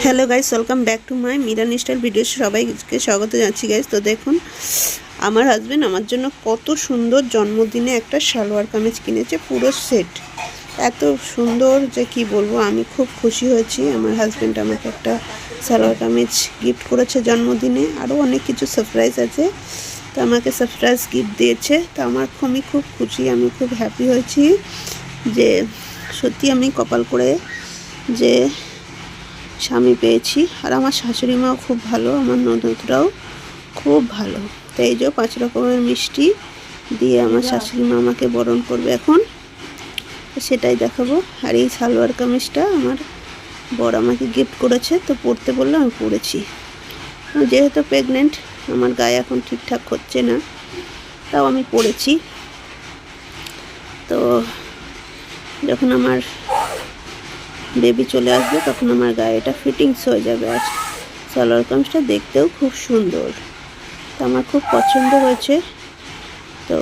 Hello guys, welcome back to my Miran style video. সবাইকে স্বাগত জানাচ্ছি গাইস। তো দেখুন, আমার হাজব্যান্ড আমার জন্য কত সুন্দর জন্মদিনে একটা সালোয়ার কামিজ কিনেছে, পুরো সেট। এত সুন্দর যে কি বলবো, আমি খুব খুশি হয়েছি। আমার হাজব্যান্ড আমাকে একটা সালোয়ার কামিজ গিফট করেছে জন্মদিনে, আরও অনেক কিছু সারপ্রাইজ আছে। তো আমাকে সারপ্রাইজ গিফট দিয়েছে, তো আমি খুব খুশি, আমি খুব হ্যাপি হয়েছি যে সত্যি আমি কপাল করে যে স্বামী পেয়েছি। আর আমার শাশুড়ি মাও খুব ভালো, আমার ননদরাও খুব ভালো। তো এই যে 5 রকমের মিষ্টি দিয়ে আমার শাশুড়ি মা আমাকে বরণ করবে এখন, সেটাই দেখাবো। আর এই সালোয়ার কামিজটা আমার বর আমাকে গিফট করেছে, তো পরতে বললে আমি পরেছি। যেহেতু প্রেগনেন্ট, আমার গায়ে এখন ঠিকঠাক হচ্ছে না, তাও আমি পরেছি। তো যখন আমার বেবি চলে আসবে তখন আমার গায়ে এটা ফিটিংস হয়ে যাবে। আর সালোয়ার কামিজটা দেখতেও খুব সুন্দর, তো আমার খুব পছন্দ হয়েছে। তো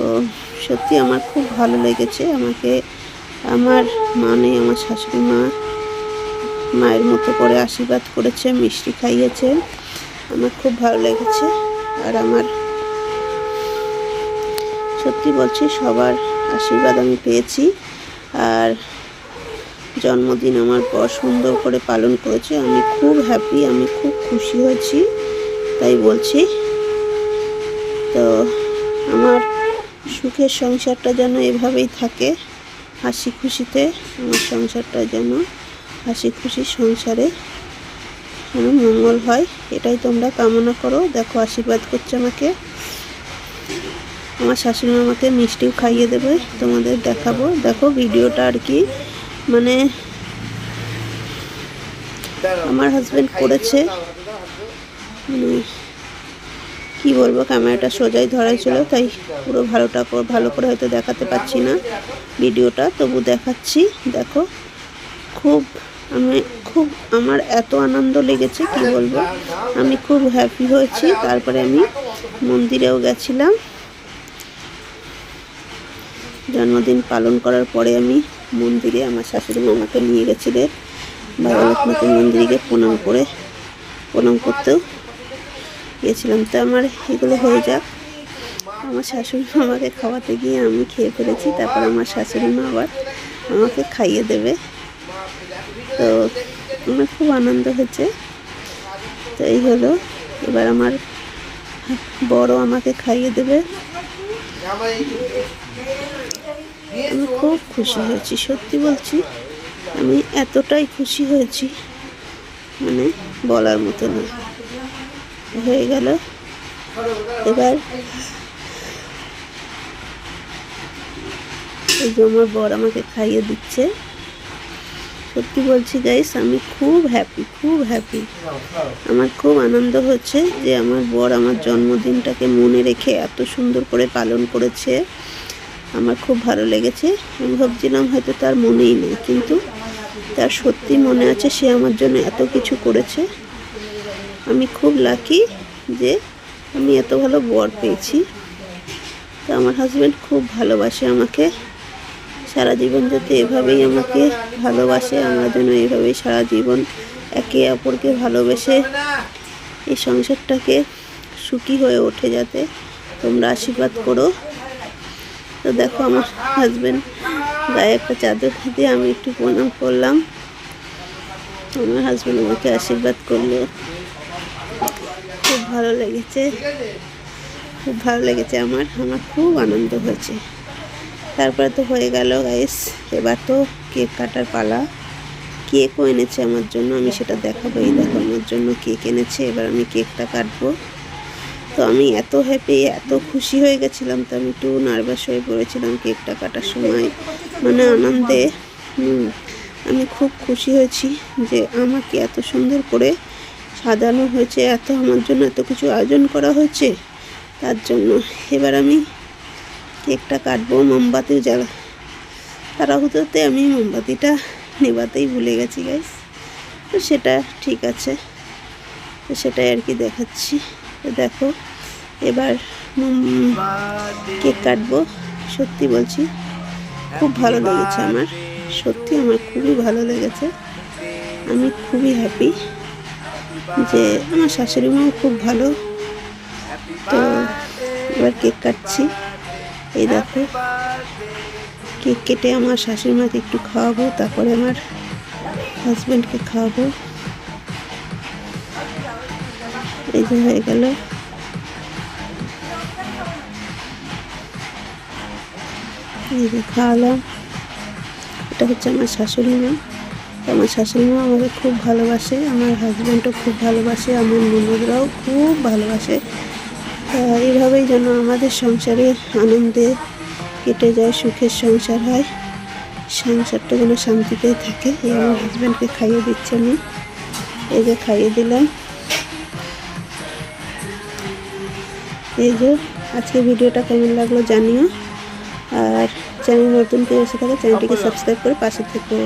সত্যি আমার খুব ভালো লেগেছে। আমাকে আমার আমার শাশুড়ি মা মায়ের মতো করে আশীর্বাদ করেছে, মিষ্টি খাইয়েছে, আমার খুব ভালো লেগেছে। আর আমার সত্যি বলছি, সবার আশীর্বাদ আমি পেয়েছি। আর জন্মদিন আমার বর সুন্দর করে পালন করেছে, আমি খুব হ্যাপি, আমি খুব খুশি হয়েছি, তাই বলছি। তো আমার সুখের সংসারটা যেন এভাবেই থাকে, হাসি খুশিতে আমার সংসারটা যেন হাসি খুশি সংসারে যেন মঙ্গল হয়, এটাই তোমরা কামনা করো। দেখো আশীর্বাদ করছে আমাকে, আমার শাশুড়ি আমাকে মিষ্টিও খাইয়ে দেবে, তোমাদের দেখাবো। দেখো ভিডিওটা আর কি, মানে আমার হাজব্যান্ড করেছে, কি বলবো, ক্যামেরাটা সোজাই ধরাই ছিল, তাই পুরো ভালো করে হয়তো দেখাতে পাচ্ছি না ভিডিওটা, তবু দেখাচ্ছি। দেখো আমার এত আনন্দ লেগেছে, কি বলবো, আমি খুব হ্যাপি হয়েছি। তারপরে আমি মন্দিরেও গেছিলাম, জন্মদিন পালন করার পরে আমি মন্দিরে, আমার শাশুড়ি মামাকে নিয়ে গেছিলেন বাবা লোকনাথের মন্দিরে প্রণাম করতেও গিয়েছিলাম। তো আমার এগুলো হয়ে যাক, আমার শাশুড়ি মা আমাকে খাওয়াতে গিয়ে আমি খেয়ে ফেলেছি, তারপর আমার শাশুড়ি মা আবার আমাকে খাইয়ে দেবে। তো আমার খুব আনন্দ হয়েছে। তো এই হলো, এবার আমার বড় আমাকে খাইয়ে দেবে। আমি খুব খুশি হয়েছি, সত্যি বলছি, আমি এতটাই খুশি হয়েছি মানে বলার মতো না। হয়ে গেল, এবার এই যে আমার বর আমাকে খাইয়ে দিচ্ছে। সত্যি বলছি গাইস, আমি খুব হ্যাপি। আমার খুব আনন্দ হচ্ছে যে আমার বর আমার জন্মদিনটাকে মনে রেখে এত সুন্দর করে পালন করেছে, আমার খুব ভালো লেগেছে। আমি ভাবছিলাম হয়তো তার মনেই নেই, কিন্তু তার সত্যি মনে আছে, সে আমার জন্য এত কিছু করেছে। আমি খুব লাকি যে আমি এত ভালো বর পেয়েছি। তো আমার হাজব্যান্ড খুব ভালোবাসে আমাকে, সারা জীবন যাতে এভাবেই আমাকে ভালোবাসে, আমরা যেন এভাবেই সারা জীবন একে অপরকে ভালোবেসে এই সংসারটাকে সুখী হয়ে ওঠে, যাতে তোমরা আশীর্বাদ করো। তো দেখো আমার হাজব্যান্ড গায়ে একটা চাদর দিয়ে আমি একটু প্রণাম করলাম, আমার হাজব্যান্ড আমাকে আশীর্বাদ করলো। খুব ভালো লেগেছে আমার খুব আনন্দ হয়েছে। তারপরে তো হয়ে গেল গাইস, এবার তো কেক কাটার পালা। কেকও এনেছে আমার জন্য, আমি সেটা দেখাবো। এই দেখো আমার জন্য কেক এনেছে, এবার আমি কেকটা কাটবো। তো আমি এত হ্যাপি, এত খুশি হয়ে গেছিলাম, তো আমি একটু নার্ভাস হয়ে পড়েছিলাম কেকটা কাটার সময়, মানে আনন্দে। আমি খুব খুশি হয়েছি যে আমাকে এত সুন্দর করে সাজানো হয়েছে, আমার জন্য এত কিছু আয়োজন করা হয়েছে, তার জন্য। এবার আমি কেকটা কাটবো, মোমবাতি তাড়াহুড়োতে আমি মোমবাতিটা নেভাতেই ভুলে গেছি গাইস। তো সেটা ঠিক আছে, তো সেটাই আর কি দেখাচ্ছি। তো দেখো এবার কেক কাটবো। সত্যি বলছি খুব ভালো লেগেছে আমার, সত্যি আমার খুবই ভালো লেগেছে, আমি খুবই হ্যাপি। যে আমার শাশুড়ি মাও খুব ভালো। তো এবার কেক কাটছি। এই দেখো, কেক কেটে আমার শাশুড়ি মাকে একটু খাওয়াবো, তারপরে আমার হাজব্যান্ডকে খাওয়াবো। এই যে হয়ে গেল। এই যে খাওয়ালাম। এটা হচ্ছে আমার শাশুড়ি মা। আমার শাশুড়ি মা আমাকে খুব ভালোবাসে, আমার হাজব্যান্ডও খুব ভালোবাসে, আমার ননদরাও খুব ভালোবাসে। এইভাবেই যেন আমাদের সংসারে আনন্দে কেটে যায়, সুখের সংসার হয়, সংসারটা যেন শান্তিতে থাকে। এই আমার হাজব্যান্ডকে খাইয়ে দিচ্ছি আমি। এই যে খাইয়ে দিলাম। এই যে আজকে ভিডিওটা কেমন লাগলো জানিও। আর চ্যানেল নতুন কেউ এসে থাকে চ্যানেলটিকে সাবস্ক্রাইব করে পাশে থেকো।